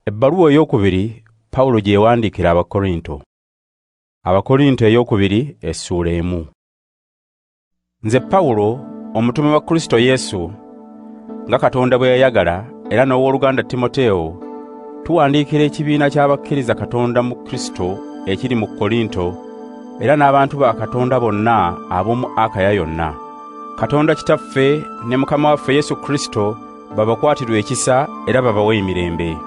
Ebbaluwa ey'okubiri Pawulo gye yawandiikira Abakkolinto. Abakkolinto ey'okubiri essuula 1. Nze Pawulo, omutume wa Kristo Yesu, nga Katonda bwe yayagala, era n'owooluganda Timoteewo, tuwandiikira ekibiina ky'abakkiriza Katonda mu Kristo ekiri mu Kolinto, era n'abantu ba Katonda bonna ab'omu Akaya yonna. Katonda Kitaffe ne Mukama waffe Yesu Kristo babakwatirwe ekisa era babawe emirembe.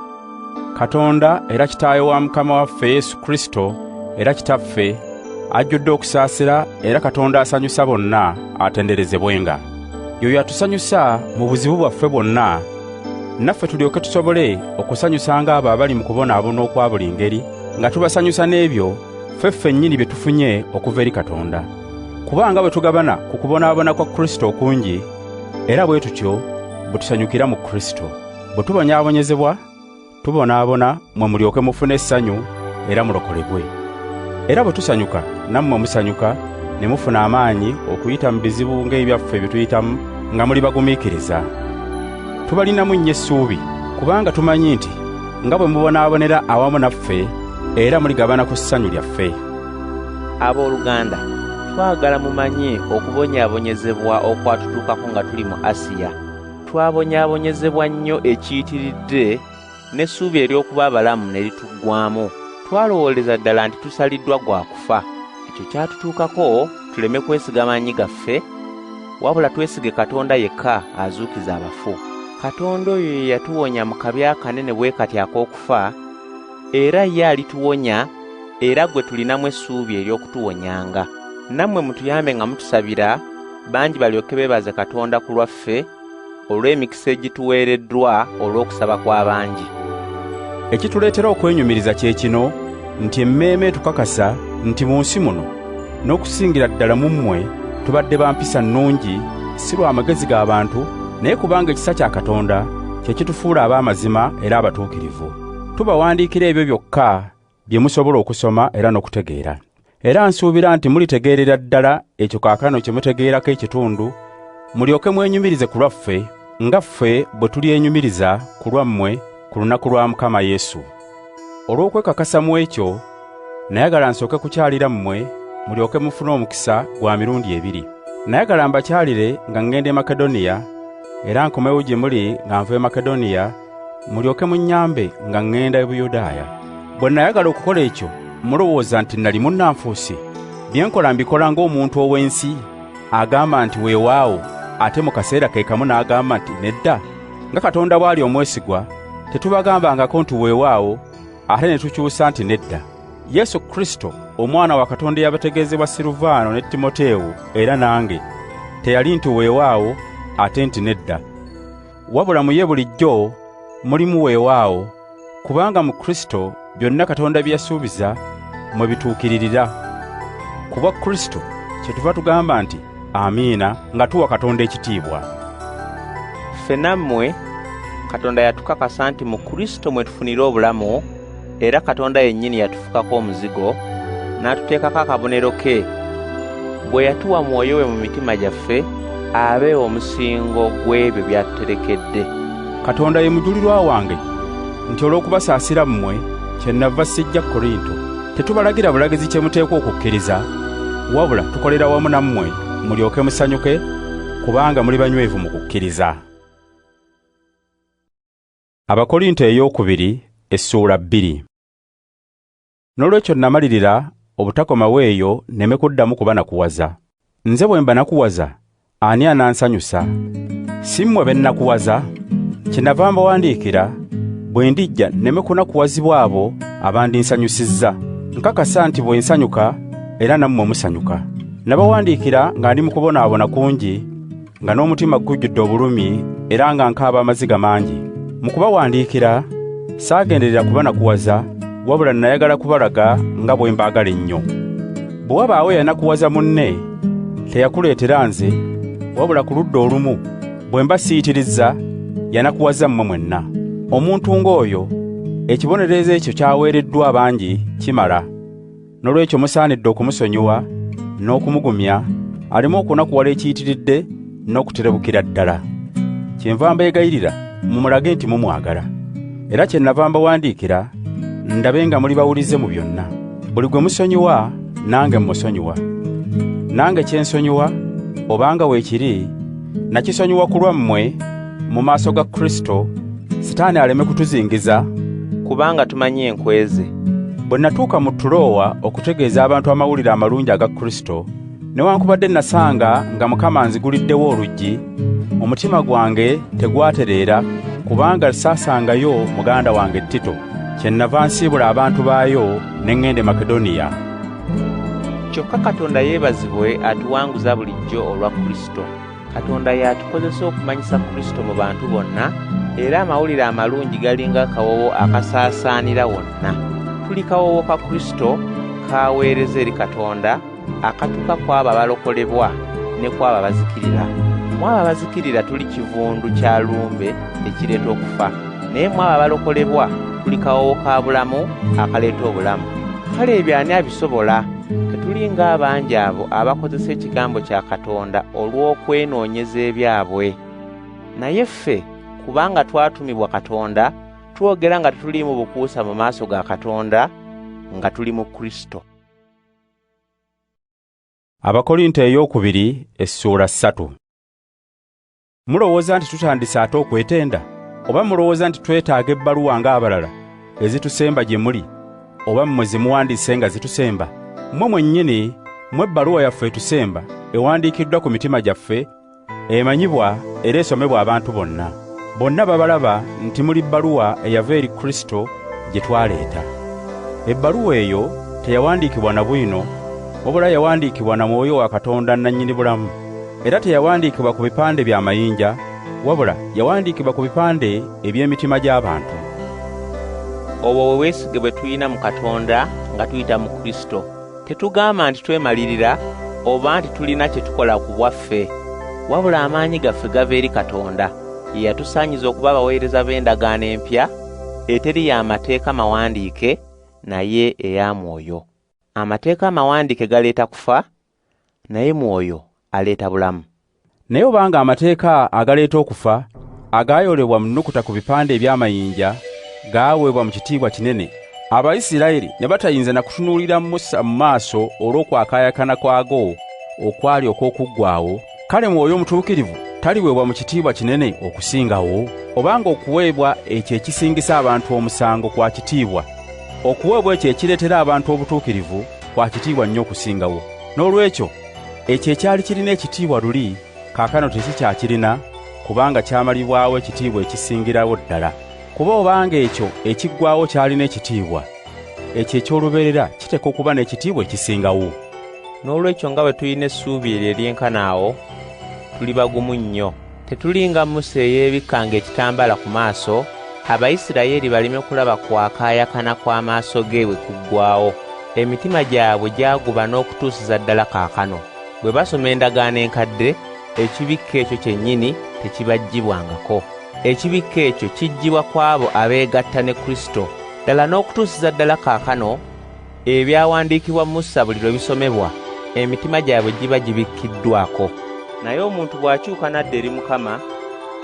Katonda era Kitaawe wa Mukama waffe Yesu Kristo era Kitaffe ajjudde okusaasira, era Katonda asanyusa bonna atenderezebwenga. Y'oyo atusanyusa mu buzibu bwaffe bwonna, naffe tulyoke tusobole okusanyusanga abo abali mu kubonaabona okwa buli ngeri, nga tubasanyusa n'ebyo ffeffe nnyini bye tufunye okuva eri Katonda. Kubanga bwe tugabana ku kubonaabona kwa Kristo okungi, era bwe tutyo bwe tusanyukira mu Kristo. Bwe tubonyaabonyezebwa, tubonaabona mwe mulyoke mufune essanyu era mulokolebwe. Era bwe tusanyuka, nammwe musanyuka ne mufuna amaanyi okuyita mu bizibu ng'ebyaffe bye tuyitamu, nga muli bagumiikiriza. Tubalinamu nnyo essuubi, kubanga tumanyi nti nga bwe mubonaabonera awamu naffe, era muligabana ku ssanyu lyaffe. Abooluganda, twagala mumanyi okubonyaabonyezebwa okwatutuukako nga tuli mu Asiya. Twabonyaabonyezebwa nnyo ekiyitiridde n'essuubi ery'okuba abalamu ne lituggwaamu. Twalowooleza ddala nti tusaliddwa gwa kufa. Ekyo kyatutuukako tuleme kwesiga maanyi gaffe, wabula twesige Katonda yekka azuukiza abafu. Katonda oyo ye yatuwonya mu kabi akanene bwe kati ak'okufa, era ye alituwonya, era gwe tulinamu essuubi ery'okutuwonyanga. Nammwe mutuyambe nga mutusabira, bangi balyoke beebaze Katonda ku lwaffe olw'emikisa egituweereddwa olw'okusaba kw'abangi. Ekituleetera okwenyumiriza kye kino, nti emmeeme tukakasa nti mu nsi muno, n'okusingira ddala mu mmwe, tubadde ba mpisa nnungi, si lwa magezi g'abantu, naye kubanga ekisa kya Katonda kye kitufuula ab'amazima era abatuukirivu. Tubawandiikira ebyo byokka bye musobola okusoma era n'okutegeera. Era nsuubira nti mulitegeerera ddala ekyo kaakano kye mutegeerako ekitundu, mulyoke mwenyumirize ku lwaffe, nga ffe bwe tulyenyumiriza ku lwammwe ku lunaku lwa Mukama Yesu. Olw'okwekakasa mu ekyo, nayagala nsooke kukyalira mmwe, mulyoke mufune omukisa gwa mirundi 2. Nayagala mbakyalire nga ngenda e Makedoniya, era nkomewo gye muli nga nva e Makedoniya, mulyoke munnyambe nga ngenda e Buyudaaya. Bwe nayagala okukola ekyo, mulowooza nti nali munnanfuusi? Bye nkola mbikola ng'omuntu ow'ensi, agamba nti weewaawo, ate mu kaseera ke kamu n'agamba nti nedda? Nga Katonda bw'ali omwesigwa, tetubagambangako nti weewaawo, ate ne tukyusa nti nedda. Yesu Kristo, omwana wa Katonda yabategeezebwa Silvaano ne Timoteewo, era nange, teyali nti weewaawo, ate nti nedda. Wabula mu ye bulijjo mulimu weewaawo, kubanga mu Kristo byonna Katonda bye yasuubiza mwe bituukiririra. Ku bwa Kristo kyetuva tugamba nti amiina, nga tuwa Katonda ekitiibwa. Ffe nammwe Katonda yatukakasa nti mu Kristo mwe tufunira obulamu, era Katonda yennyini yatufukako omuzigo, n'atuteekako akabonero ke, bwe yatuwa Mwoyo we mu mitima gyaffe, abe omusingo gw'ebyo byatuterekedde. Katonda ye mujulirwa wange nti olw'okubasaasira mmwe kyennava sijja Kolinto. Tetubalagira bulagizi kye muteekwa okukkiriza, wabula tukolera wamu nammwe mulyoke musanyuke, kubanga muli banywevu mu kukkiriza. Abakolinto ey'okubiri essuula 2. N'olwekyo namalirira obutakomawo eyo nneme kuddamu kuba nakuwaza. Nze bwe mba nakuwaza, ani anansanyusa? Si mmwe be nnakuwaza? Kyennava mbawandiikira bwe ndijja nneme kunakuwazibwa abo abandinsanyusizza. Nkakasa nti bwe nsanyuka era nammwe musanyuka. Nabawandiikira nga ndi mu kubonaabona kungi, nga n'omutima gujjudde obulumi, era nga nkaaba amaziga mangi. Mu kubawandiikira saagenderera kuba nakuwaza, wabula nayagala kubalaga nga bwe mbaagala ennyo. Bwe wabaawo yanakuwaza munne, teyakuleetera nze, wabula ku ludda olumu bwe mba siyitirizza, yanakuwaza mmwe mwenna. Omuntu ng'oyo, ekibonerezo ekyo kyaweereddwa abangi kimala. N'olwekyo musaanidde okumusonyiwa n'okumugumya, aleme okunakuwala ekiyitiridde n'okuterebukira ddala. Kyenva mbeegayirira mumulage nti mumwagala. Era kyennava mbawandiikira ndabe nga muli bawulize mu byonna. Buli gwe musonyiwa nange mmusonyiwa. Nange kyensonyiwa obanga weekiri nakisonyiwa ku lwammwe mu maaso ga Kristo, Sitaani aleme kutuzingiza, kubanga tumanyi enkwe ze. Bwe natuuka mu Tulowa okutegeeza abantu amawulire amalungi aga Kristo, newankubadde nasanga nga Mukama anziguliddewo oluggi, omutima gwange tegwatereera, kubanga saasangayo muganda wange Tito. Kyennava nsiibula abantu baayo ne ŋŋende Makedoniya. Kyokka Katonda yeebazibwe atuwanguza bulijjo olwa Kristo. Katonda y'atukozesa okumanyisa Kristo mu bantu bonna, era amawulire amalungi galinga akawowo akasaasaanira wonna. Tuli kawowo ka Kristo kaweereza eri Katonda, akatuuka kw'abo abalokolebwa ne kw'abo abazikirira. Mu abo abazikirira tuli kivundu kya lumbe ekireeta okufa, naye mu abo abalokolebwa tuli kawowo ka bulamu akaleeta obulamu. Kale ebyo ani abisobola? Tetuli ng'abangi abo abakozesa ekigambo kya Katonda olw'okwenoonyeza ebyabwe. Naye ffe, kubanga twatumibwa Katonda, twogera nga tetuliimu bukuusa mu maaso ga Katonda, nga tuli mu Kristo. Abakkolinso eyookubiri essuula 3. Mulowooza nti tutandise ate okwetenda? Oba mulowooza nti twetaaga ebbaluwa ng'abalala ezitusemba gye muli, oba mmwe zimuwandiise nga zitusemba? Mmwe mwennyini mmwe ebbaluwa yaffe etusemba, ewandiikiddwa ku mitima gyaffe, emanyibwa era esomebwa abantu bonna. Bonna babalaba nti muli bbaluwa eyava eri Kristo gye twaleeta. Ebbaluwa eyo teyawandiikibwa na bwino, wabula yawandiikibwa na Mwoyo wa Katonda nannyini bulamu. Era teyawandiikibwa ku bipande by'amayinja, wabula yawandiikibwa ku bipande eby'emitima gy'abantu. Obwo bwe bwesige bwe tulina mu Katonda nga tuyita mu Kristo. Tetugamba nti twemalirira oba nti tulina kye tukola ku bwaffe, wabula amaanyi gaffe gava eri Katonda, ye yatusaanyiza okuba abaweereza b'endagaano empya, eteri y'amateeka mawandiike, naye eya Mwoyo. Amateeka amawandiike galeeta kufa, naye Mwoyo aleeta bulamu. Naye obanga amateeka agaleeta okufa agaayolebwa mu nnukuta ku bipande eby'amayinja gaaweebwa mu kitiibwa kinene, Abayisirayiri ne batayinza na kutunuulira Musa mu maaso olw'okwakaayakana kwago okwali okw'okuggwaawo, kale Mwoyo omutuukirivu taliweebwa mu kitiibwa kinene okusingawo? Obanga okuweebwa ekyo ekisingisa abantu omusango kwa kitiibwa, okuweebwa ekyo ekireetera abantu obutuukirivu kwa kitiibwa nnyo okusingawo. N'olwekyo ekyo ekyali kirina ekitiibwa luli, kaakano tekikyakirina, kubanga kyamalibwawo ekitiibwa ekisingirawo ddala. Kuba obanga ekyo ekiggwaawo kyalina ekitiibwa, ekyo eky'olubeerera kiteeka okuba n'ekitiibwa ekisingawo. N'olwekyo nga bwe tulina essuubi eryo eryenkanaawo, tuli bagumu nnyo. Tetuli nga Musa eyeebikkanga ekitambaala ku maaso, Abayisirayiri baleme kulaba kwakaayakana kw'amaaso ge bwe kuggwaawo. Emitima gyabwe gyaguba n'okutuusiza ddala kaakano. Bwe basoma endagaano enkadde, ekibikka ekyo kyennyini tekibaggyibwangako. Ekibikka ekyo kijjibwa kw'abo abeegatta ne Kristo. Ddala n'okutuusiza ddala kaakano, ebyawandiikibwa Musa buli lwe bisomebwa, emitima gyabwe giba gibikkiddwako. Naye omuntu bw'akyuka n'adda eri Mukama,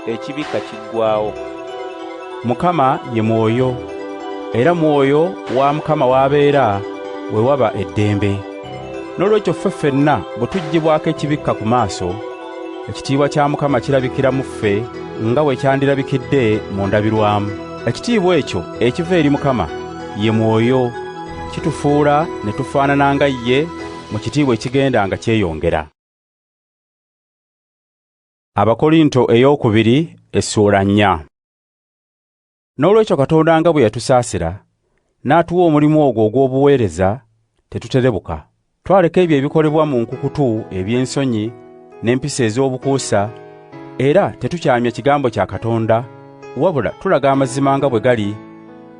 ekibikka kiggwaawo. Mukama ye Mwoyo, era Mwoyo wa Mukama w'abeera we waba eddembe. N'olwekyo ffe ffenna bwe tuggyibwako ekibikka ku maaso, ekitiibwa kya Mukama kirabikira mu ffe nga bwe kyandirabikidde mu ndabirwamu. Ekitiibwa ekyo ekiva eri Mukama ye Mwoyo kitufuula ne tufaanana nga ye mu kitiibwa ekigenda nga kyeyongera. Abakkolinso eyookubiri essuula 4. N'olwekyo Katonda nga bwe yatusaasira, n'atuwa omulimu ogwo ogw'obuweereza, tetuterebuka. Twaleka ebyo ebikolebwa mu nkukutu eby'ensonyi n'empisa ez'obukuusa, era tetukyamya kigambo kya Katonda, wabula tulaga amazima nga bwe gali,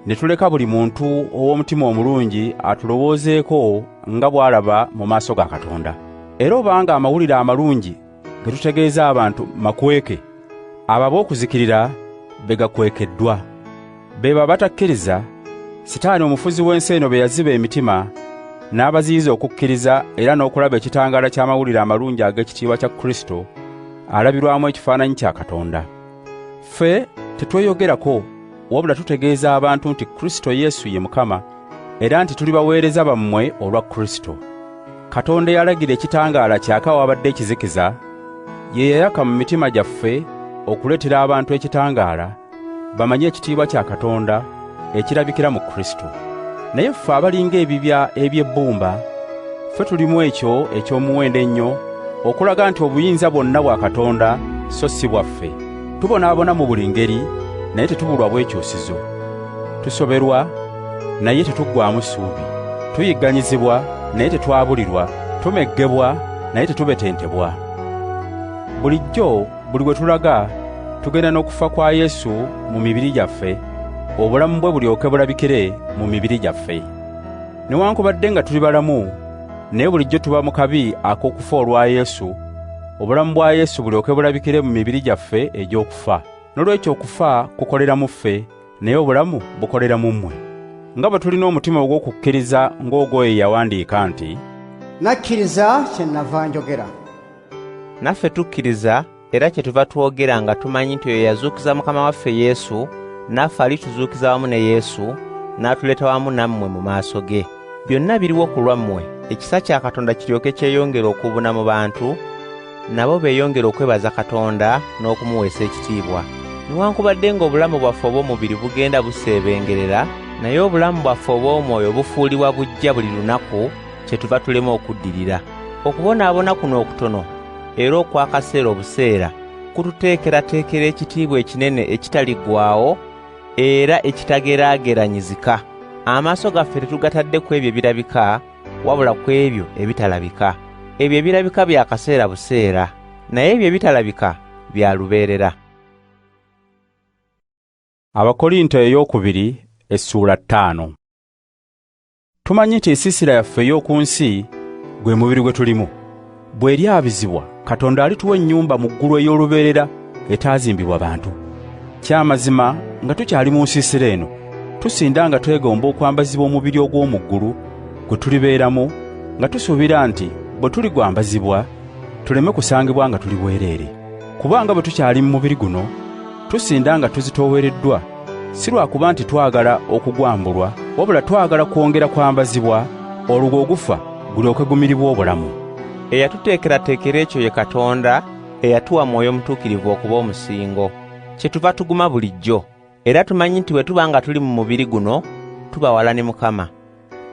ne tuleka buli muntu ow'omutima omulungi atulowoozeeko nga bw'alaba mu maaso ga Katonda. Era obanga amawulire amalungi ge tutegeeza abantu makweke, abo ab'okuzikirira be gakwekeddwa. Beba batakkiriza, Sitaani omufuzi w'ensi eno be yaziba emitima, n'abaziyiza okukkiriza era n'okulaba ekitangaala ky'amawulire amalungi ag'ekitiibwa kya Kristo, alabirwamu ekifaananyi kya Katonda. Ffe tetweyogerako wabula tutegeeza abantu nti Kristo Yesu ye Mukama, era nti tuli baweereza bammwe olwa Kristo. Katonda yalagira ekitangaala kyaka wabadde ekizikiza, ye yayaka mu mitima gyaffe okuleetera abantu ekitangaala, bamanye ekitiibwa kya Katonda ekirabikira mu Kristo. Naye ffe abalinga ebibya eby'ebbumba, ffe tulimu ekyo eky'omuwendo ennyo, okulaga nti obuyinza bwonna bwa Katonda so si bwaffe. Tubonaabona mu buli ngeri, naye tetubulwa bwekyusizo. Tusoberwa, naye tetuggwaamu ssuubi. Tuyigganyizibwa, naye tetwabulirwa. Tumeggebwa, naye tetubetentebwa. Bulijjo, buli bwe tulaga, tugenda n'okufa kwa Yesu mu mibiri gyaffe, obulamu bwe bulyoke bulabikire mu mibiri gyaffe. Newankubadde nga tuli balamu, naye bulijjo tuba mu kabi ak'okufa olwa Yesu, obulamu bwa Yesu bulyoke bulabikire mu mibiri gyaffe egy'okufa. N'olwekyo okufa kukolera mu ffe, naye obulamu bukolera mu mmwe. Nga bwe tulina omutima ogw'okukkiriza ng'ogwo ye yawandiika nti, nakkiriza kyennava njogera. Naffe tukkiriza era kyetuva twogera nga tumanyi nti oyo yazuukiza Mukama waffe Yesu, naffe alituzuukiza wamu ne Yesu, n'atuleeta wamu nammwe mu maaso ge. Byonna biriwo ku lwammwe, ekisa kya Katonda kiryoke kyeyongera okubuna mu bantu, nabo beeyongera okwebaza Katonda n'okumuweesa ekitiibwa. Newankubadde ng'obulamu bwaffe obw'omubiri bugenda buseebengerera, naye obulamu bwaffe obw'omwoyo bufuulibwa bujja buli lunaku, kyetuva tulema okuddirira. Okubonaabona kuno okutono era okwakaseera obuseera kututeekerateekera ekitiibwa ekinene ekitaliggwaawo era ekitageraageranyizika. Amaaso gaffe tetugatadde ku ebyo ebirabika, wabula ku ebyo ebitalabika. Ebyo ebirabika bya kaseera buseera, naye ebyo ebitalabika bya lubeerera. Abakkolinto eyookubiri essuula 5. Tumanyi nti ensiisira yaffe ey'oku nsi gwe mubiri gwe tulimu. Bw'eryabizibwa, Katonda alituwa ennyumba mu ggulu ey'olubeerera etaazimbibwa bantu. Kyamazima nga tukyali mu nsiisira eno, tusinda nga twegomba okwambazibwa omubiri ogw'omu ggulu gwe tulibeeramu, nga tusuubira nti bwe tuligwambazibwa tuleme kusangibwa nga tuli bwereere. Kubanga bwe tukyali mu mubiri guno, tusinda nga tuzitoowereddwa, si lwakuba nti twagala okugwambulwa, wabula twagala kwongera kwambazibwa, olwo ogufa gulyoke gumiribwe obulamu. Eyatuteekerateekera ekyo ye Katonda, eyatuwa Mwoyo Mutuukirivu okuba omusingo. Kyetuva tuguma bulijjo, era tumanyi nti bwe tuba nga tuli mu mubiri guno, tuba wala ne Mukama.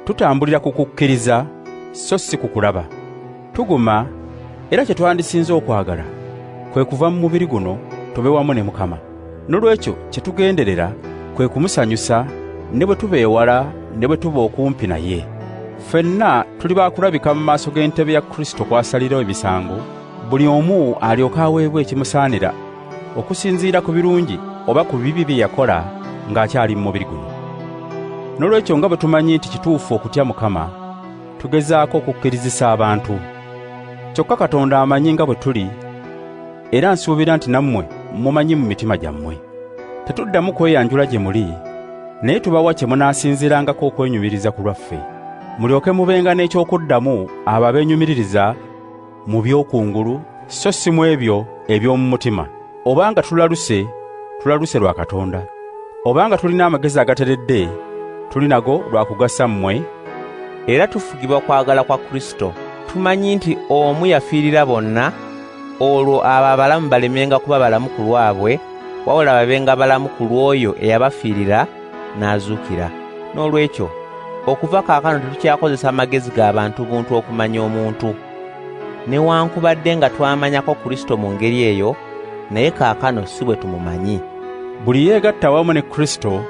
Tutambulira ku kukkiriza, so si ku kulaba. Tuguma, era kye twandisinze okwagala kwe kuva mu mubiri guno tube wamu ne Mukama. N'olwekyo kye tugenderera kwe kumusanyusa, ne bwe tuba ewala ne bwe tuba okumpi naye. Ffenna tuli baakulabika mu maaso g'entebe ya Kristo kwasalirawo emisango, buli omu alyoke aweebwe ekimusaanira okusinziira ku birungi oba ku bibi bye yakola ng'akyali mu mubiri guno. N'olwekyo nga bwe tumanyi nti kituufu okutya Mukama, tugezaako okukkirizisa abantu. Kyokka Katonda amanyi nga bwe tuli, era nsuubira nti nammwe mumanyi mu mitima gyammwe. Tetuddamu kweyanjula gye muli, naye tubawa kye munaasinzirangako okwenyumiriza ku lwaffe, mulyoke mubenga n'ekyokuddamu abo abeenyumiririza mu by'okungulu, so si mu ebyo eby'omu mutima. Obanga tulaluse lwa Katonda. Obanga tulina amagezi agateredde, tuli nago lwa kugasa mmwe. Era tufugibwa kwagala kwa Kristo. Tumanyi nti omu yafiirira bonna, olwo abo abalamu balemenga kuba balamu ku lwabwe, wabula babenga balamu ku lw'oyo eyabafiirira n'azuukira. N'olwekyo okuva kaakano tetukyakozesa amagezi g'abantu buntu okumanya omuntu. Newankubadde nga twamanyako Kristo mu ngeri eyo, naye kaakano si bwe tumumanyi. Buli yeegatta wamu ne Kristo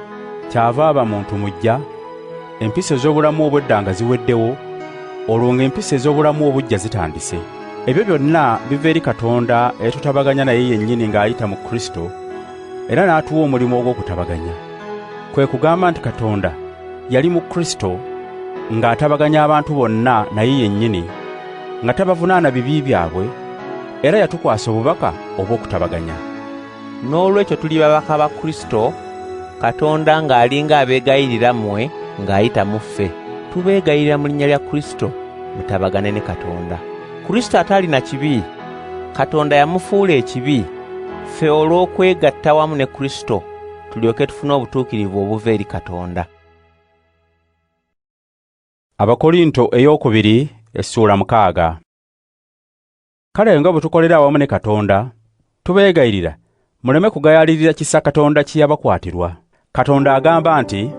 kyava aba muntu mujja. Empisa ez'obulamu obw'edda nga ziweddewo, olwo ng'empisa ez'obulamu obujja zitandise. Ebyo byonna biva eri Katonda etutabaganya naye yennyini ng'ayita mu Kristo, era n'atuwa omulimu ogw'okutabaganya. Kwe kugamba nti Katonda yali mu Kristo ng'atabaganya abantu bonna naye yennyini, nga tabavunaana bibi byabwe, era yatukwasa obubaka obw'okutabaganya. N'olwekyo tuli babaka ba Kristo, Katonda ng'alinga abeegayirira mmwe ng'ayita mu ffe. Tubeegayirira mu linnya lya Kristo mutabagane ne Katonda. Kristo atalina kibi, Katonda yamufuula ekibi, ffe olw'okwegatta wamu ne Kristo tulyoke tufune obutuukirivu obuva eri Katonda. Abakkolinso eyookubiri essuula 6. Kale nga bwe tukolera awamu ne Katonda, tubeegayirira muleme kugayaalirira kisa Katonda kye yabakwatirwa. Katonda agamba nti,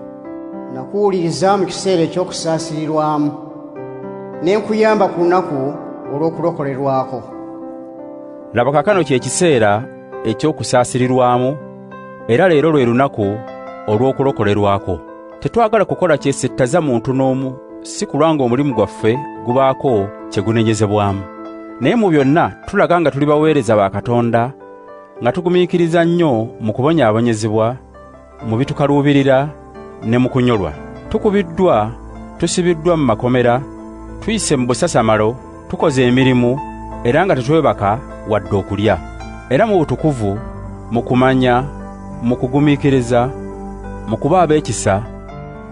nakuwuliriza mu kiseera eky'okusaasirirwamu, ne nkuyamba ku lunaku olw'okulokolerwako. Laba kaakano kye kiseera eky'okusaasirirwamu, era leero lwe lunaku olw'okulokolerwako. Tetwagala kukola kyesittaza muntu n'omu, si kulwa ng'omulimu gwaffe gubaako kye gunenyezebwamu. Naye mu byonna tulaga nga tuli baweereza ba Katonda, nga tugumiikiriza nnyo mu kubonyaabonyezebwa, mu bitukaluubirira ne mu kunyolwa. Tukubiddwa, tusibiddwa mu makomera, tuyise mu busasamalo, tukoze emirimu, era nga tetwebaka wadde okulya. Era mu butukuvu, mu kumanya, mu kugumiikiriza, mu kuba ab'ekisa,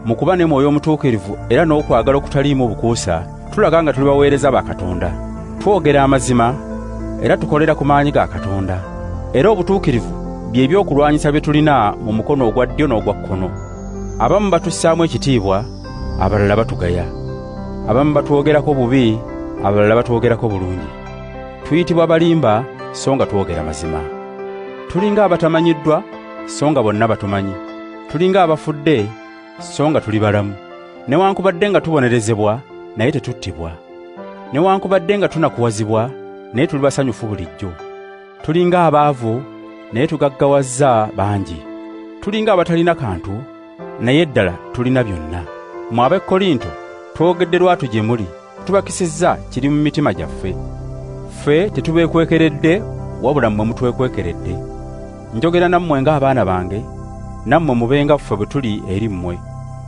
mu kuba ne mwoyo omutuukirivu era n'okwagala okutaliimu bukuusa, tulaga nga tuli baweereza ba Katonda. Twogera amazima era tukolera ku maanyi ga Katonda. Era obutuukirivu bye by'okulwanyisa bye tulina mu mukono ogwa ddyo n'ogwa kkono. Abamu batussaamu ekitiibwa, abalala batugaya. Abamu batwogerako bubi, abalala batwogerako bulungi. Tuyitibwa balimba so nga twogera mazima. Tulinga abatamanyiddwa so nga bonna batumanyi. Tulinga abafudde so nga tuli balamu. Newankubadde nga tubonerezebwa naye tetuttibwa. Newankubadde nga tunakuwazibwa naye tuli basanyufu bulijjo. Tulinga abaavu naye tugaggawazza bangi. Tulinga abatalina kantu naye ddala tulina byonna. Mu Abakkolinso twogedde lwatu gye muli, tubakisizza kiri mu mitima gyaffe. Ffe tetubeekwekeredde wabula mmwe mutwekwekeredde. Njogera nammwe ng'abaana bange, nammwe mubenga ffe bwe tuli eri mmwe,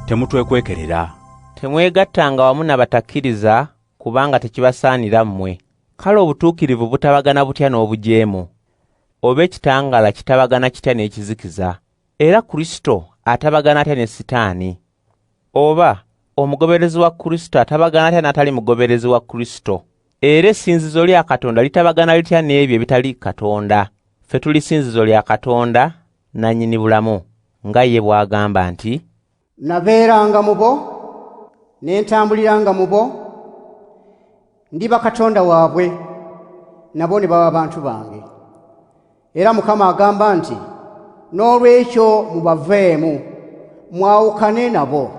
temutwekwekerera. Temwegattanga wamu n'abatakkiriza kubanga tekibasaanira mmwe. Kale obutuukirivu butabagana butya n'obujeemu? Oba ekitangaala kitabagana kitya n'ekizikiza? Era Kristo atabagana atya ne Sitaani? Oba omugoberezi wa Kristo atabagana atya n'atali mugoberezi wa Kristo? Era essinzizo lya Katonda litabagana litya n'ebyo ebitali Katonda? Ffe tuli ssinzizo lya Katonda nannyini bulamu, nga ye bw'agamba nti, nabeeranga mu bo, ne ntambuliranga mu bo, ndiba Katonda waabwe, nabo ne baba bantu bange. Era Mukama agamba nti, n'olwekyo mubaveemu, mwawukane nabo,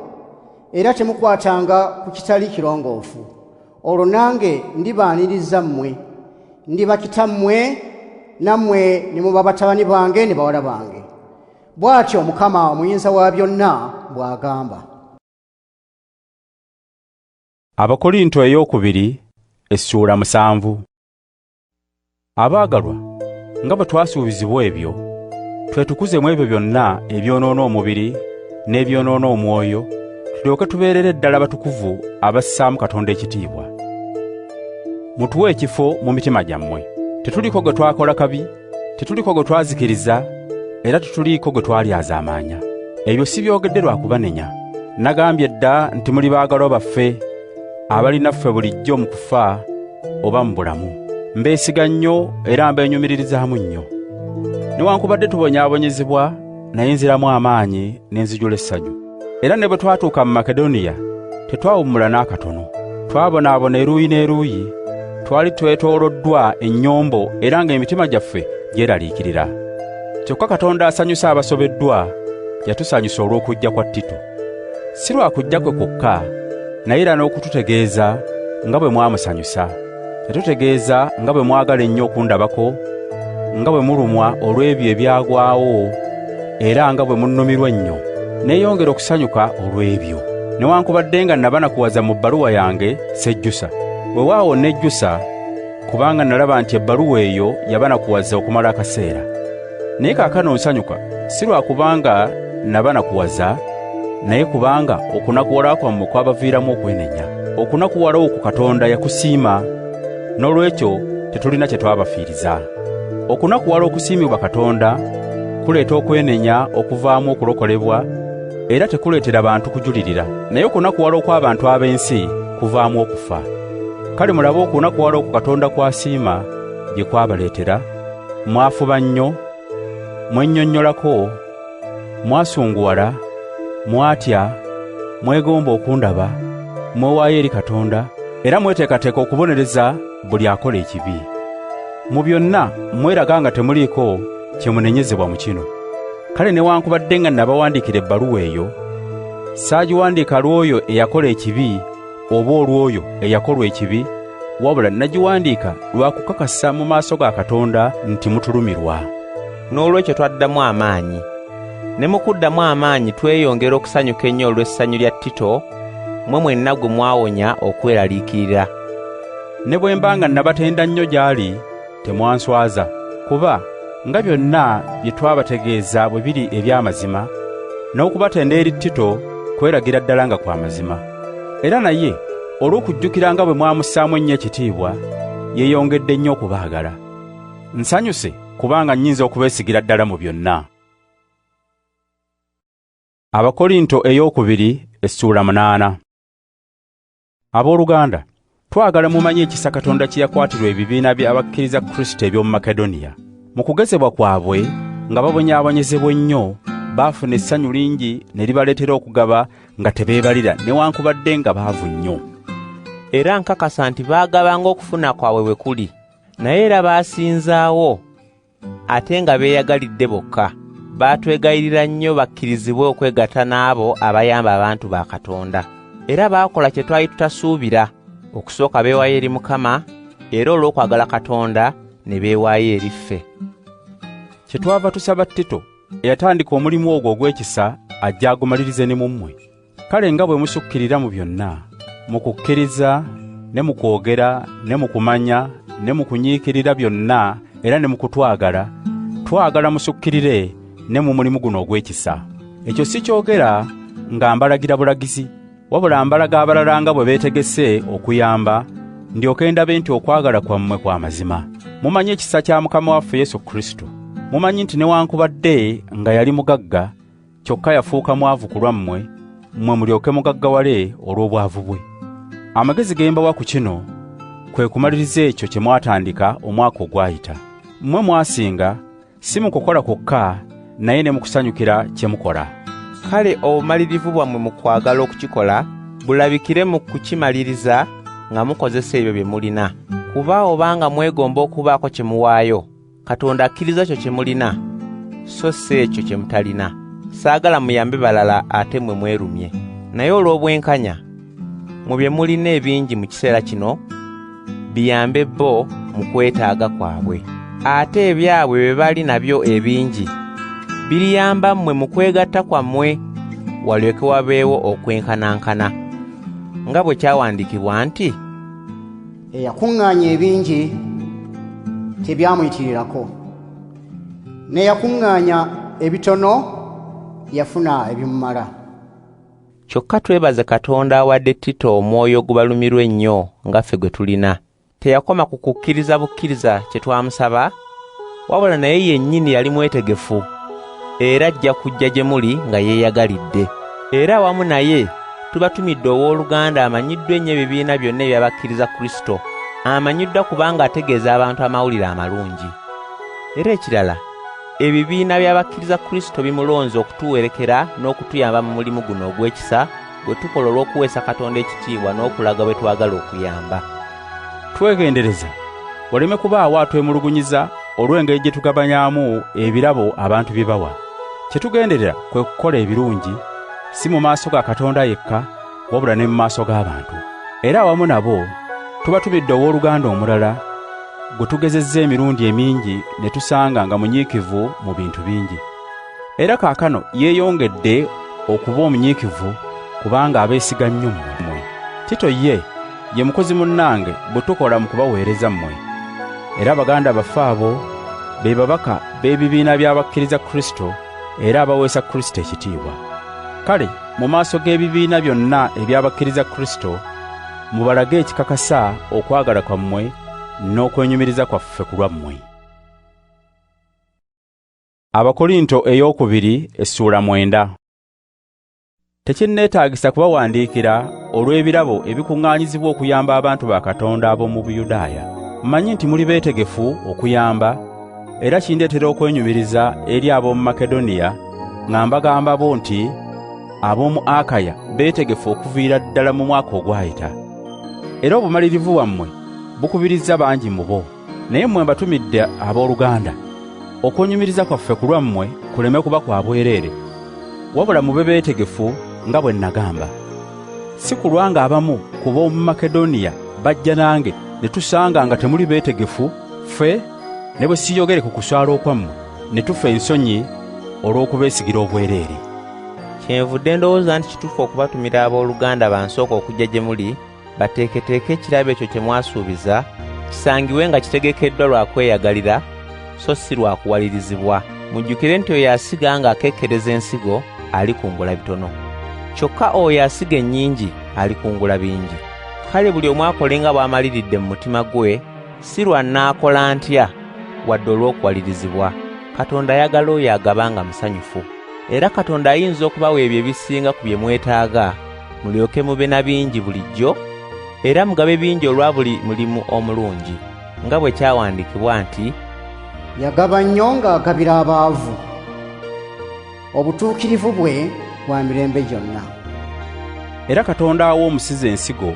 era temukwatanga ku kitali kirongoofu. Olwo nange ndibaaniriza mmwe, ndiba kitammwe, nammwe ne muba batabani bange ne bawala bange. Bw'atyo Mukama omuyinza wa byonna bw'agamba. Abakkolinso eyookubiri essuula 7. Abaagalwa, nga bwe twasuubizibwa ebyo, twetukuze mu ebyo byonna ebyonoona omubiri n'ebyonoona omwoyo, tulyoke tubeerere ddala batukuvu abassaamu Katonda ekitiibwa. Mutuwe ekifo mu mitima gyammwe. Tetuliko gwe twakola kabi, tetuliko gwe twazikiriza, era tetuliiko gwe twalyazaamaanya. Ebyo si byogedde lwa kubanenya. Nagambye dda nti muli baagalwa baffe, abalina ffe bulijjo mu kufa oba mu bulamu. Mbeesiga nnyo era mbeenyumiririzaamu nnyo. Newankubadde tubonyaabonyezebwa, naye nziramu amaanyi ne nzijula essanyu. Era ne bwe twatuuka mu Makedoniya, tetwawummula n'akatono. Twabonaabona eruuyi n'eruuyi, twali twetooloddwa ennyombo era ng'emitima gyaffe gyeraliikirira. Kyokka Katonda asanyusa abasobeddwa, yatusanyusa olw'okujja kwa Tito. Si lwa kujja kwe kwokka, naye era n'okututegeeza nga bwe mwamusanyusa. Yatutegeeza nga bwe mwagala ennyo okundabako, nga bwe mulumwa olw'ebyo ebyagwawo, era nga bwe munnumirwa ennyo. Neeyongera okusanyuka olw'ebyo. Newankubadde nga nabanakuwaza mu bbaluwa yange sejjusa. Weewaawo nejjusa, kubanga nalaba nti ebbaluwa eyo yabanakuwaza okumala akaseera. Naye kaakano nsanyuka, si lwa kubanga nabanakuwaza, naye kubanga okunakuwala kwammwe kwabaviiramu okwenenya. Okunakuwala okwo Katonda yakusiima, n'olwekyo tetulina kye twabafiiriza. Okunakuwala okusiimibwa Katonda kuleeta okwenenya okuvaamu okulokolebwa, era tekuleetera bantu kujulirira. Naye okunakuwala okw'abantu ab'ensi kuvaamu okufa. Kale mulabe okunakuwala okwo Katonda kwasiima gye kwabaleetera. Mwafuba nnyo, mwennyonnyolako, Mwasunguwala, mwatya, mwegomba okundaba, mwewaayo eri Katonda, era mweteekateeka okubonereza buli akola ekibi. Mu byonna mweraga nga temuliiko kye munenyezebwa mu kino. Kale newankubadde nga nabawandiikira ebbaluwa eyo, saagiwandiika lw'oyo eyakola ekibi oba olw'oyo eyakolwa ekibi, wabula nagiwandiika lwa kukakasa mu maaso ga Katonda nti mutulumirwa. N'olwekyo twaddamu amaanyi. Ne mu kuddamu amaanyi tweyongera okusanyuka ennyo olw'essanyu lya Tito, mmwe mwenna gwe mwawonya okweraliikirira. Ne bwe mba nga nabatenda nnyo gy'ali, temwanswaza, kuba nga byonna bye twabategeeza bwe biri eby'amazima, n'okubatenda eri Tito kweragira ddala nga kwa mazima. Era naye olw'okujjukira nga bwe mwamussaamu ennyo ekitiibwa, yeeyongedde nnyo okubaagala. Nsanyuse kubanga nnyinza okubeesigira ddala mu byonna. Abakkolinto ey'okubiri essula 8. Abooluganda, twagala mumanye ekisa Katonda kye yakwatirwa ebibiina by'abakkiriza Kristo eby'omu Makedoniya. Mu kugezebwa kwabwe nga babonyaabonyezebwa ennyo, baafuna essanyu lingi ne libaleetera okugaba nga tebeebalira newankubadde nga baavu nnyo. Era nkakasa nti baagabanga okufuna kwabwe bwe kuli, naye era baasinzaawo ate nga beeyagalidde bokka. Baatwegayirira nnyo bakkirizibwe okwegatta n'abo abayamba abantu ba Katonda. Era baakola kye twali tutasuubira, okusooka beewaayo eri Mukama, era olw'okwagala Katonda ne beewaayo eri ffe. Kyetwava tusaba Tito eyatandika omulimu ogwo ogw'ekisa ajja agumalirize ne mu mmwe. Kale nga bwe musukkirira mu byonna, mu kukkiriza ne mu kwogera ne mu kumanya ne mu kunyiikirira byonna era ne mu kutwagala, twagala musukkirire ne mu mulimu guno ogw'ekisa. Ekyo si kyogera nga mbalagira bulagizi, wabula mbalaga abalala nga bwe beetegese okuyamba, ndyoke ndabe nti okwagala kwammwe kwa mazima. Mumanyi ekisa kya Mukama waffe Yesu Kristo. Mumanyi nti newankubadde nga yali mugagga, kyokka yafuuka mwavu ku lwammwe, mmwe mulyoke mugaggawale olw'obwavu bwe. Amagezi ge mbawa ku kino kwe kumaliriza ekyo kye mwatandika omwaka ogwayita. Mmwe mwasinga si mu kukola kwokka, naye ne mu kusanyukira kye mukola. Kale obumalirivu bwammwe mu kwagala okukikola bulabikire mu kukimaliriza nga mukozesa ebyo bye mulina. Kuba obanga mwegomba okubaako kye muwaayo, Katonda akkiriza kyo kye mulina, so si ekyo kye mutalina. Saagala muyambe balala ate mmwe mwerumye. Naye olw'obwenkanya, mu bye mulina ebingi mu kiseera kino, biyambe bo mu kwetaaga kwabwe. Ate ebyabwe bye bali nabyo ebingi, biriyamba mmwe mu kwegatta kwammwe, walyoke wabeewo okwenkanankana. Nga bwe kyawandiikibwa nti, eyakuŋŋaanya ebingi tebyamuyitirirako, n'eyakuŋŋaanya ebitono yafuna ebimumala. Kyokka twebaze Katonda awadde Tito omwoyo ogubalumirwa ennyo nga ffe gwe tulina. Teyakoma ku kukkiriza bukkiriza kye twamusaba, wabula naye yennyini yali mwetegefu, era ajja kujja gye muli nga yeeyagalidde. Era awamu naye tubatumidde owooluganda amanyiddwa ennyo ebibiina byonna ebyabakkiriza Kristo, amanyiddwa kubanga ategeeza abantu amawulire amalungi. Era ekirala, ebibiina by'abakkiriza Kristo bimulonze okutuwerekera n'okutuyamba mu mulimu guno ogw'ekisa gwe tukola olw'okuweesa Katonda ekitiibwa n'okulaga bwe twagala okuyamba. Twegendereza waleme kubaawo atwemulugunyiza olw'engeri gye tugabanyaamu ebirabo abantu bye bawa. Kye tugenderera kwe kukola ebirungi, si mu maaso ga Katonda yekka, wabula ne mu maaso g'abantu. Era awamu nabo tubatumidde owooluganda omulala gwe tugezezza emirundi emingi ne tusanga nga munyiikivu mu bintu bingi. Era kaakano yeeyongedde okuba omunyiikivu kubanga abeesiga nnyo mmwe. Tito ye mukozi munnange bwe tukola mu kubaweereza mmwe. Era baganda baffe abo be babaka b'ebibiina by'abakkiriza Kristo era abaweesa Kristo ekitiibwa. Kale mu maaso g'ebibiina byonna eby'abakkiriza Kristo mubalage ekikakasa okwagala kwammwe n'okwenyumiriza kwaffe ku lwammwe. Abakkolinto ey'okubiri essula 9. Tekinneetaagisa kubawandiikira olw'ebirabo ebikuŋŋaanyizibwa okuyamba abantu ba Katonda ab'omu Buyudaaya. Mmanyi nti muli beetegefu okuyamba, era kindeetera okwenyumiriza eri ab'omu Makedoniya nga mbagamba bo nti ab'omu Akaya beetegefu okuviira ddala mu mwaka ogwayita. Era obumalirivu wammwe bukubiriza bangi mu bo. Naye mmwe mbatumidde abooluganda okwenyumiriza kwaffe ku lwammwe kuleme kuba kwa bwereere, wabula mube beetegefu nga bwe nagamba. Si kulwa nga abamu ku b'omu Makedoniya bajja nange ne tusanga nga temuli beetegefu, ffe ne bwe siyogere ku kuswala okwammwe ne tufa ensonyi olw'okubeesigira obwereere. Kyenvudde ndowooza nti kituufu okubatumira abooluganda bansooka okujja gye muli bateeketeeke ekirabo ekyo kye mwasuubiza kisangiwe nga kitegekeddwa lwa kweyagalira so si lwa kuwalirizibwa. Mujjukire nti oyo asiga ng'akekkereza ensigo alikungula bitono, kyokka oyo asiga ennyingi alikungula bingi. Kale buli omu akole nga bw'amaliridde mu mutima gwe, si lwa nnaakola ntya wadde olw'okuwalirizibwa. Katonda ayagala oyo agabanga musanyufu. Era Katonda ayinza okubawa ebyo ebisinga ku bye mwetaaga, mulyoke mube na bingi bulijjo, era mugabe bingi olwa buli mulimu omulungi, nga bwe kyawandiikibwa nti, yagaba nnyo ng'agabira abaavu. Obutuukirivu bwe bwa mirembe gyonna. Era Katonda awa omusizi ensigo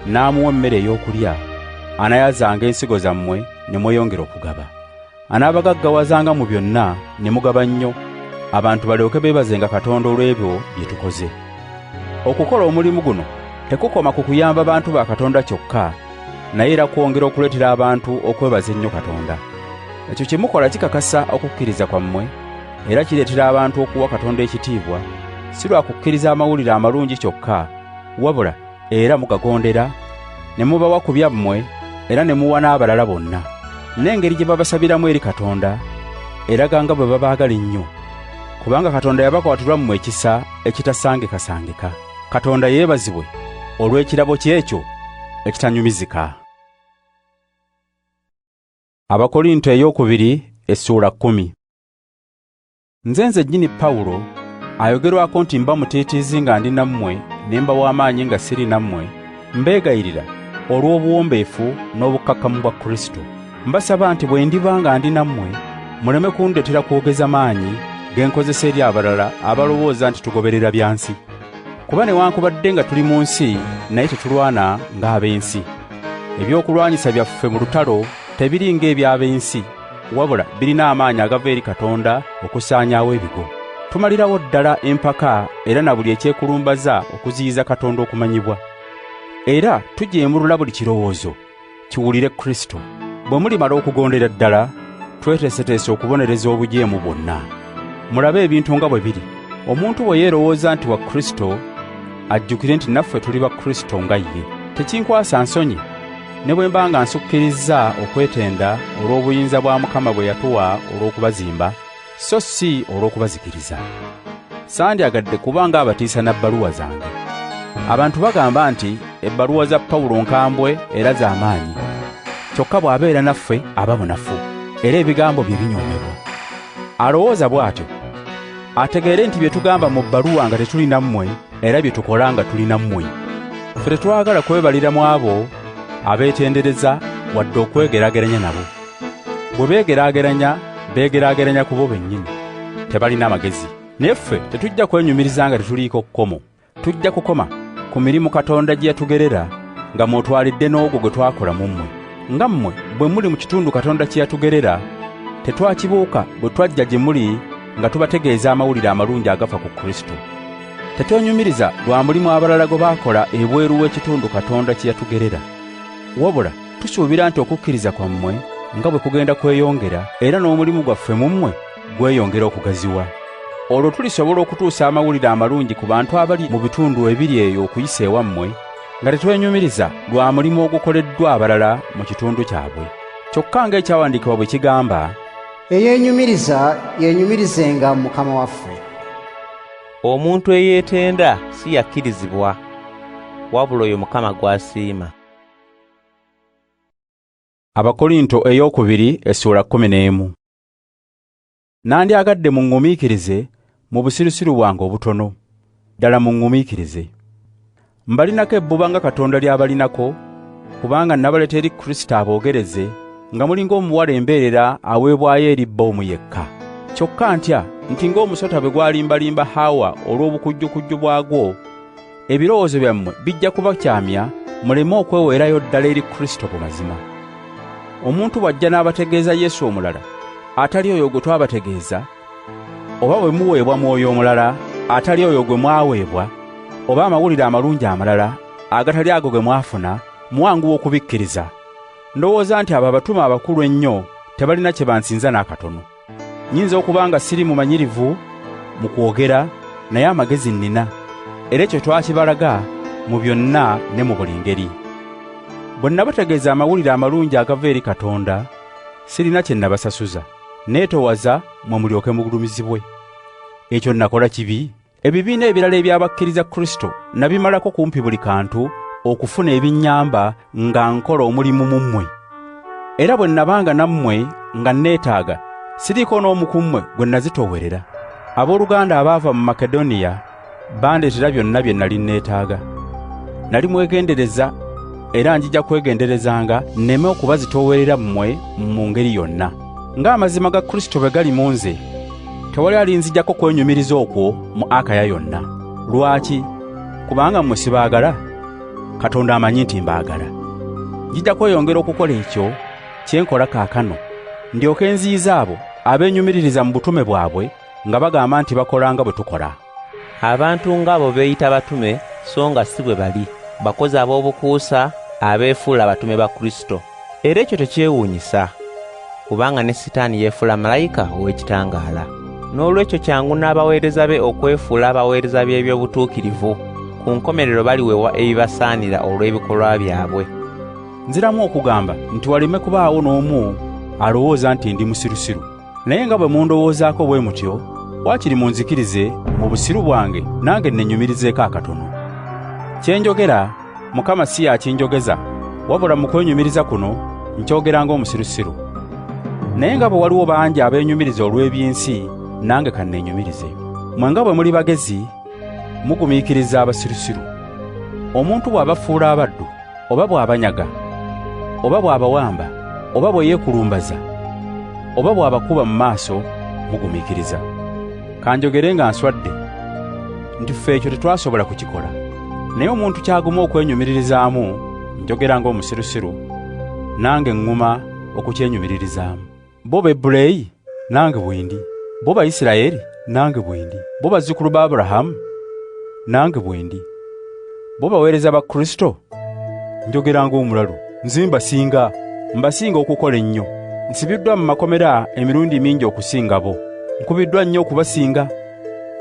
n'amuwa emmere ey'okulya, anayazanga ensigo zammwe ne mweyongera okugaba. Anaabagaggawazanga mu byonna ne mugaba nnyo, abantu balyoke beebazenga Katonda olw'ebyo bye tukoze. Okukola omulimu guno tekukoma ku kuyamba bantu ba Katonda kyokka, naye era kwongera okuleetera abantu okwebaza ennyo Katonda. Ekyo kye mukola kikakasa okukkiriza kwammwe, era kireetera abantu okuwa Katonda ekitiibwa, si lwa kukkiriza amawulire amalungi kyokka, wabula era mugagondera, ne mubawa ku byammwe, era ne muwa n'abalala bonna. N'engeri gye babasabiramu eri Katonda eraga nga bwe babaagala ennyo, kubanga Katonda yabakwatirwa mmwe ekisa ekitasangekasangeka. Katonda yeebazibwe olw'ekirabo ky'ekyo ekitanyumizika. Abakolinto ey'okubiri essuula 10. Nze nzennyini Pawulo ayogerwako nti mba mutiitiizi nga ndi nammwe ne mba w'amaanyi nga siri nammwe, mbeegayirira olw'obuwombeefu n'obukkakkamu bwa Kristo. Mbasaba nti bwe ndiba nga ndi nammwe muleme kundetera kwogeza maanyi ge nkozesa eri abalala abalowooza nti tugoberera byansi. Kuba newankubadde nga tuli mu nsi naye tetulwana ng'ab'ensi. Ebyokulwanyisa byaffe mu lutalo tebiri ng'eby'ab'ensi, wabula birina amaanyi agava eri Katonda okusaanyaawo ebigo. Tumalirawo ddala empaka era na buli ekyekulumbaza okuziyiza Katonda okumanyibwa. Era tujeemulula buli kirowoozo kiwulire Kristo. Bwe mulimala okugondera ddala, tweteeseteese okubonereza obujeemu bwonna. Mulabe ebintu nga bwe biri. Omuntu bwe yeerowooza nti wa Kristo, ajjukire nti naffe tuli ba Kristo nga ye. Tekinkwasa nsonyi ne bwe mba nga nsukkiriza okwetenda olw'obuyinza bwa Mukama bwe yatuwa olw'okubazimba, so si olw'okubazikiriza. Sandyagadde kubanga abatiisa na bbaluwa zange. Abantu bagamba nti ebbaluwa za Pawulo nkambwe era z'amaanyi, kyokka bw'abeera naffe aba munafu, era ebigambo bye binyoomebwa. Alowooza bw'atyo ategeere nti bye tugamba mu bbaluwa nga tetuli nammwe, era bye tukola nga tuli nammwe. Ffe tetwagala kwebalira mu abo abeetendereza wadde okwegeraageranya nabo. Bwe beegeraageranya, beegeraageranya ku bo bennyini, tebalina magezi. Naye ffe tetujja kwenyumiriza nga tetuliiko kkomo. Tujja kukoma ku mirimu Katonda gye yatugerera nga mwotwalidde n'ogwo gwe twakola mu mmwe. Nga mmwe bwe muli mu kitundu Katonda kye yatugerera, tetwakibuuka bwe twajja gye muli nga tubategeeza amawulire amalungi agafa ku Kristo. Tetwenyumiriza lwa mulimu abalala gwe baakola ebweru w'ekitundu Katonda kye yatugerera, wabula tusuubira nti okukkiriza kwammwe nga bwe kugenda kweyongera, era n'omulimu gwaffe mu mmwe gweyongera okugaziwa. Olwo tulisobola okutuusa amawulire amalungi ku bantu abali mu bitundu ebiri eyo okuyisa ewammwe, nga tetwenyumiriza lwa mulimu ogukoleddwa abalala mu kitundu kyabwe. Kyokka ng'ekyawandiikibwa bwe kigamba, eyeenyumiriza yeenyumirizenga mu Mukama waffe. Omuntu eyeetenda si yakkirizibwa, wabula oyo Mukama gw'asiima. Abakolinto ey'okubiri essuula 11. Nandyagadde muŋŋumiikirize mu busirusiru bwange obutono, ddala muŋŋumiikirize. Mbalinako ebbuba nga Katonda ly'abalinako, kubanga nabaleeta eri Kristo aboogereze nga muli ng'omuwala embeerera aweebwayo eri bba omu yekka. Kyokka ntya nti ng'omusota bwe gwalimbalimba Hawa olw'obukujjukujju bwagwo, ebirowoozo byammwe bijja kubakyamya muleme okweweerayo ddala eri Kristo ku mazima. Omuntu bw'ajja n'abategeeza Yesu omulala atali oyo gwe twabategeeza, oba bwe muweebwa mwoyo omulala atali oyo gwe mwaweebwa, oba amawulire amalungi amalala agatali ago ge mwafuna, muwanguwa okubikkiriza. Ndowooza nti abo abatume abakulu ennyo tebalina kye bansinza n'akatono. Nnyinza okuba nga siri mumanyirivu mu kwogera, naye amagezi nnina, era ekyo twakibalaga mu byonna ne mu buli ngeri. Bwe nabategeeza amawulire amalungi agava eri Katonda, sirina kye nabasasuza, neetowaza mwe mulyoke mugulumizibwe. Ekyo nakola kibi? Ebibiina ebirala ebyabakkiriza Kristo nabimalako kumpi buli kantu okufuna ebinnyamba nga nkola omulimu mu mmwe. Era bwe nabanga nammwe nga neetaaga, siriiko n'omu ku mmwe gwe nazitoowerera. Abooluganda abaava mu Makedoniya bandeetera byonna bye nali neetaaga. Nali mwegendereza era njija kwegenderezanga nneme okubazitoowerera mmwe mu ngeri yonna. Ng'amazima ga Kristo bwe gali mu nze, tewali alinzijjako kwenyumiriza okwo mu Akaya yonna. Lwaki? Kubanga mmwe sibaagala? Katonda amanyi nti mbaagala. Njija kweyongera okukola ekyo kye nkola kaakano, ndyoke nziyiza abo abeenyumiririza mu butume bwabwe nga bagamba nti bakola nga bwe tukola. Abantu ng'abo beeyita batume so nga si bwe bali, bakozi ab'obukuusa abeefuula abatume ba Kristo. Era ekyo tekyewuunyisa, kubanga ne Sitaani yeefuula malayika ow'ekitangaala. N'olwekyo kyangu n'abaweereza be okwefuula abaweereza b'ebyobutuukirivu, ku nkomerero baliweebwa ebibasaanira olw'ebikolwa byabwe. Nziramu okugamba nti waleme kubaawo n'omu alowooza nti ndi musirusiru. Naye nga bwe mundowoozaako bwe mutyo, waakiri munzikirize mu busiru bwange nange nnenyumirizeeko akatono. Kye njogera, Mukama si yakinjogeza, wabula mu kwenyumiriza kuno nkyogera ng'omusirusiru. Naye nga bwe waliwo bangi abeenyumiriza olw'eby'ensi, nange kanneenyumirize. Mmwe nga bwe muli bagezi, mugumiikiriza abasirusiru. Omuntu bw'abafuula abaddu, oba bw'abanyaga, oba bw'abawamba, oba bwe yeekulumbaza, oba bw'abakuba mu maaso, mugumiikiriza. Kanjogere nga nswadde nti ffe ekyo tetwasobola kukikola. Naye omuntu kyaguma okwenyumiririzaamu, njogera ng'omusirusiru, nange ŋŋuma okukyenyumiririzaamu. Bo Bebuleeyi, nange bwendi. Bo Bayisirayiri, nange bwendi. Bo bazzukulu ba Abulahamu, nange bwendi. Bo baweereza ba Kristo, njogera ng'omulalu. Nze mbasinga okukola ennyo. Nsibiddwa mu makomera emirundi mingi okusinga bo. Nkubiddwa nnyo okubasinga,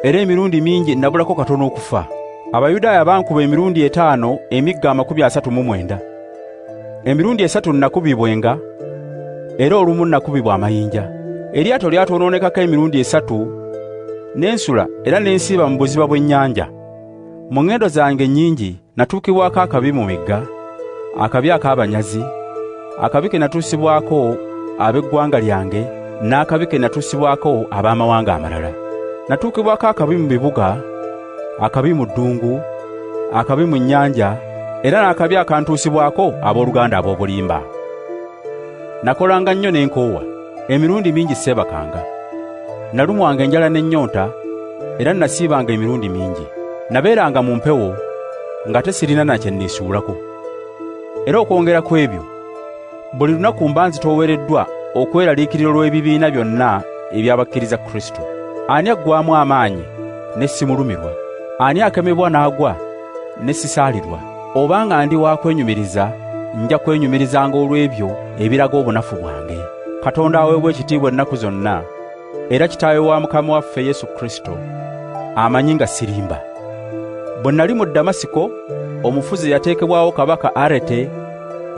era emirundi mingi nabulako katono okufa. Abayudaaya bankuba emirundi 5 emigga 39. Emirundi 3 nakubibwenga, era olumu nakubibwa amayinja. Eryato lyatonoonekako emirundi 3, n'ensula era n'ensiiba mu buziba bw'ennyanja. Mu ngendo zange nnyingi natuukibwako akabi mu migga, akabi ak'abanyazi, akabi ke natuusibwako ab'eggwanga lyange, n'akabi ke natuusibwako ab'amawanga amalala. Natuukibwako akabi mu bibuga, akabi mu ddungu, akabi mu nnyanja, era n'akabi akantuusibwako abooluganda ab'obulimba. Nakolanga nnyo n'enkoowa, emirundi mingi seebakanga. Nalumwanga enjala n'ennyonta, era nasiibanga emirundi mingi. Nabeeranga mu mpewo nga tesirina na kye nneesuulako. Era okwongera ku ebyo, buli lunaku mba nzitoowereddwa okweraliikirira olw'ebibiina byonna ebyabakkiriza Kristo. Ani aggwaamu amaanyi ne simulumirwa? Ani akemebwa n'agwa ne sisaalirwa? Obanga ndi wa kwenyumiriza, nja kwenyumirizanga olw'ebyo ebiraga obunafu bwange. Katonda aweebwa ekitiibwa ennaku zonna, era Kitaawe wa Mukama waffe Yesu Kristo amanyi nga sirimba. Bwe nnali mu Damasiko, omufuzi yateekebwawo kabaka Arete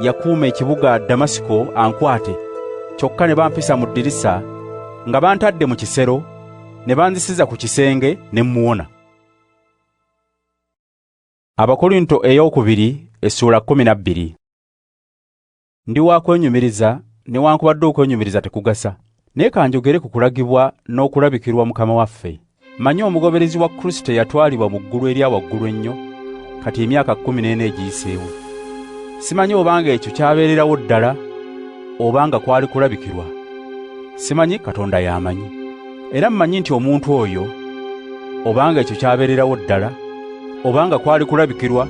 yakuuma ekibuga Damasiko ankwate, kyokka ne bampisa mu ddirisa nga bantadde mu kisero, ne banzisiza ku kisenge ne mmuwona. Abakolinto eyookubiri essula 12. Ndi wa kwenyumiriza newankubadde okwenyumiriza tekugasa, naye kanjogere ku kulagibwa n'okulabikirwa Mukama waffe. Manyi omugoberezi wa Kristo yatwalibwa mu ggulu erya waggulu ennyo, kati emyaka 14 egiyiseewo. Simanyi obanga ekyo kyabeererawo ddala, obanga kwali kulabikirwa. Simanyi, Katonda y'amanyi. Era mmanyi nti omuntu oyo obanga ekyo kyabeererawo ddala obanga kwali kulabikirwa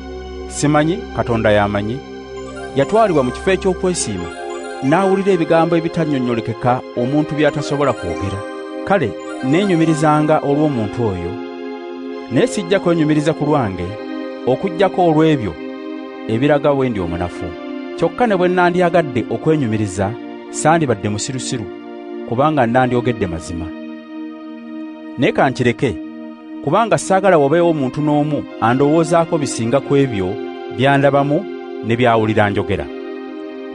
simanyi, Katonda yamanyi, yatwalibwa mu kifo eky'okwesiima n'awulira ebigambo ebitannyonnyolekeka omuntu by'atasobola kwogera. Kale neenyumirizanga olw'omuntu oyo, naye sijja kwenyumiriza ku lwange okuggyako olw'ebyo ebiraga bwe ndi omunafu. Kyokka ne bwe nandyagadde okwenyumiriza sandibadde musirusiru, kubanga nandyogedde mazima. Naye kankireke, kubanga saagala wabeewo omuntu n'omu andowoozaako bisinga ku ebyo byandabamu ne byawulira njogera.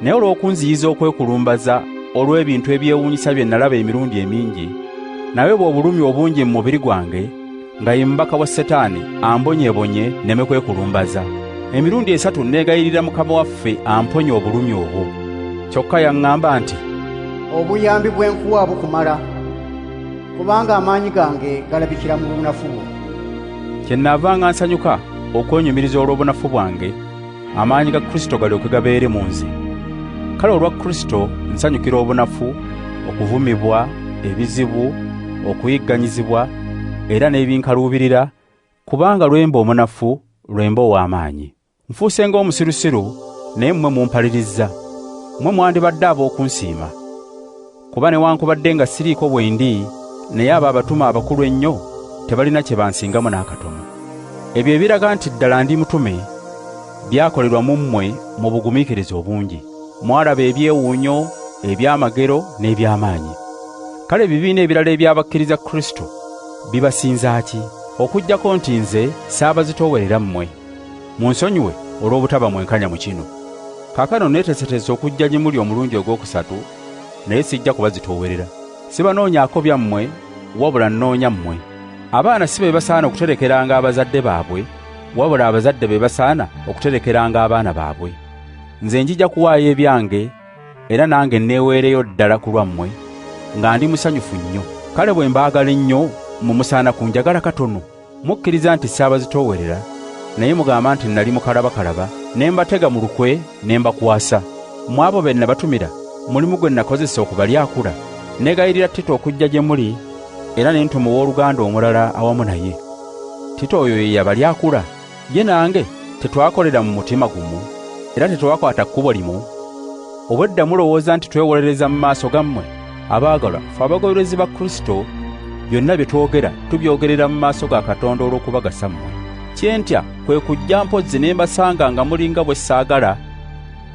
Naye olw'okunziyiza okwekulumbaza olw'ebintu ebyewuunyisa bye nalaba emirundi emingi, nawe bw'obulumi obungi mu mubiri gwange, nga ye mubaka wa Setaani ambonyeebonye neme kwekulumbaza. Emirundi 3 neegayirira Mukama waffe amponye obulumi obwo. Kyokka yaŋŋamba nti, obuyambi bw'enkuwa bukumala, kubanga amaanyi gange galabikira mu bunafu bwo. Kyennaavanga nsanyuka okwenyumiriza olw'obunafu bwange, amaanyi ga Kristo galyoke gabeere mu nze. Kale olwa Kristo nsanyukira obunafu, okuvumibwa, ebizibu, okuyigganyizibwa era n'ebinkaluubirira, kubanga lwemba omunafu lwemba ow'amaanyi. Nfuuse ng'omusirusiru, naye mmwe mumpalirizza. Mmwe mwandibadde ab'okunsiima, kuba newankubadde nga siriiko bwe ndi, naye abo abatuma abakulu ennyo tebalina kye bansingamu n'akatono. Ebyo ebiraga nti ddala ndi mutume byakolerwa mu mmwe mu bugumiikiriza obungi. Mwalaba ebyewuunyo, ebyamagero n'eby'amaanyi. Kale ebibiina ebirala ebyabakkiriza Kristo bibasinza ki? Okuggyako nti nze saabazitoowerera mmwe. Munsonyiwe olw'obutaba mwenkanya mu kino. Kaakano neeteeseteese okujja gye muli omulundi ogwokusatu, naye sijja kubazitoowerera. Sibanoonyaako byammwe, wabula nnoonya mmwe. Abaana si be basaana okuterekeranga abazadde baabwe, wabula abazadde be basaana okuterekeranga abaana baabwe. Nze njija kuwaayo ebyange, era nange neeweereyo ddala ku lwammwe, nga ndi musanyufu nnyo. Kale bwe mbaagala ennyo, mumusaana kunjagala katono. Mukkiriza nti saabazitoowerera, naye mugamba nti nali mukalabakalaba, ne mbatega mu lukwe ne mbakwasa. Mu abo be nabatumira, mulimu gwe nakozesa okubalyakula. Negayirira Tito okujja gye muli, era ne ntuma owooluganda omulala awamu naye. Tito oyo ye yabalyakula, ye nange tetwakolera mu mutima gumu, era tetwakwata kkubo limu. Obwedda mulowooza nti twewolereza mu maaso gammwe? Abaagalwa, ffe abagoberezi ba Kristo, byonna bye twogera tubyogerera mu maaso ga Katonda olw'okubagasa mmwe. Kyentya kwe kujja mpozzi ne mbasanga nga mulinga bwe saagala,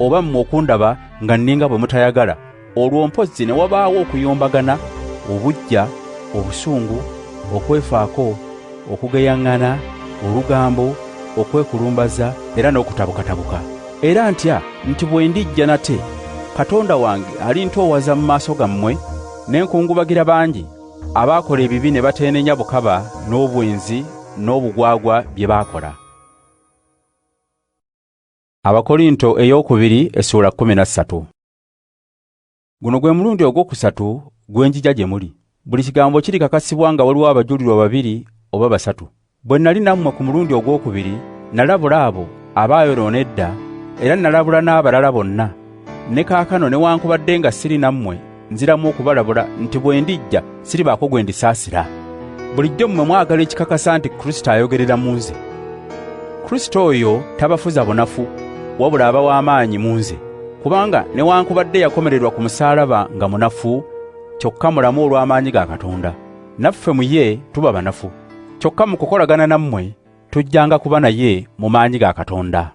oba mmwe okundaba nga nninga bwe mutayagala. Olwo mpozzi ne wabaawo okuyombagana, obujja, obusungu, okwefaako, okugeyaŋŋana, olugambo, okwekulumbaza era n'okutabukatabuka. Era ntya nti bwe ndijja nate, Katonda wange alintoowaza mu maaso gammwe, ne nkungubagira bangi abaakola ebibi ne bateenenya bukaba n'obwenzi n'obugwagwa bye baakola. Abakolinto ey'okubiri essula 13. Guno gwe mulundi ogwokusatu gwe njija gye muli. Buli kigambo kirikakasibwa nga waliwo abajulirwa 2 oba 3. Bwe nali nammwe ku mulundi ogwokubiri, nalabula abo abaayonoona edda, era nalabula n'abalala bonna. Ne kaakano newankubadde nga siri nammwe, nziramu okubalabula nti bwe ndijja siribaako gwe ndisaasira. Bulijjo mmwe mwagala ekikakasa nti Kristo ayogerera mu nze. Kristo oyo tabafuza bunafu, wabula aba w'amaanyi mu nze. Kubanga newankubadde yakomererwa ku musaalaba nga munafu, kyokka mulamu olw'amaanyi ga Katonda. Naffe mu ye tuba banafu, kyokka mu kukolagana nammwe tujjanga kuba naye mu maanyi ga Katonda.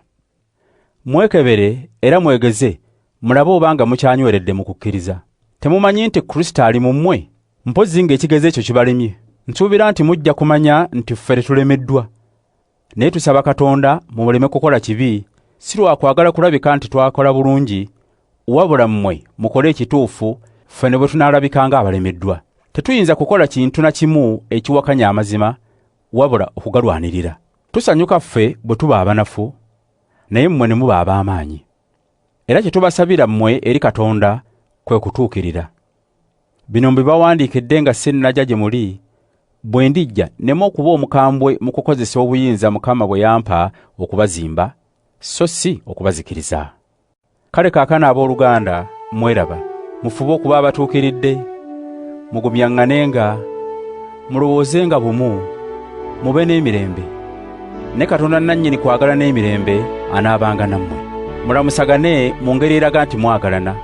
Mwekebere era mwegeze, mulabe obanga mukyanyweredde mu kukkiriza. Temumanyi nti Kristo ali mu mmwe? Mpozzi ng'ekigeze ekyo kibalemye. Nsuubira nti mujja kumanya nti ffe tetulemeddwa. Naye tusaba Katonda mumuleme kukola kibi, si lwa kwagala kulabika nti twakola bulungi, wabula mmwe mukole ekituufu, ffe ne bwe tunaalabikanga abalemeddwa. Tetuyinza kukola kintu na kimu ekiwakanya amazima, wabula okugalwanirira. Tusanyuka ffe bwe tuba abanafu, naye mmwe ne muba ab'amaanyi. Era kye tubasabira mmwe eri Katonda kwe kutuukirira. Bino mbibawandiikidde nga sinnajja gye muli, bwe ndijja nneme okuba omukambwe mu kukozesa obuyinza Mukama bwe yampa okubazimba, so si okubazikiriza. Kale kaakano abooluganda, mweraba, mufube okuba abatuukiridde, mugumyaŋŋanenga, mulowoozenga bumu, mube n'emirembe. Ne Katonda nannyini kwagala n'emirembe anaabanga nammwe. Mulamusagane mu ngeri eraga nti mwagalana.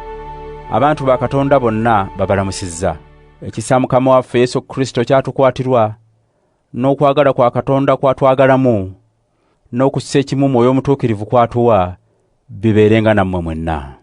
Abantu ba Katonda bonna babalamusizza. Ekisa Mukama waffe Yesu Kristo kyatukwatirwa, n'okwagala kwa Katonda kwatwagalamu, n'okussa ekimu Mwoyo Omutuukirivu kwatuwa, bibeerenga nammwe mwenna.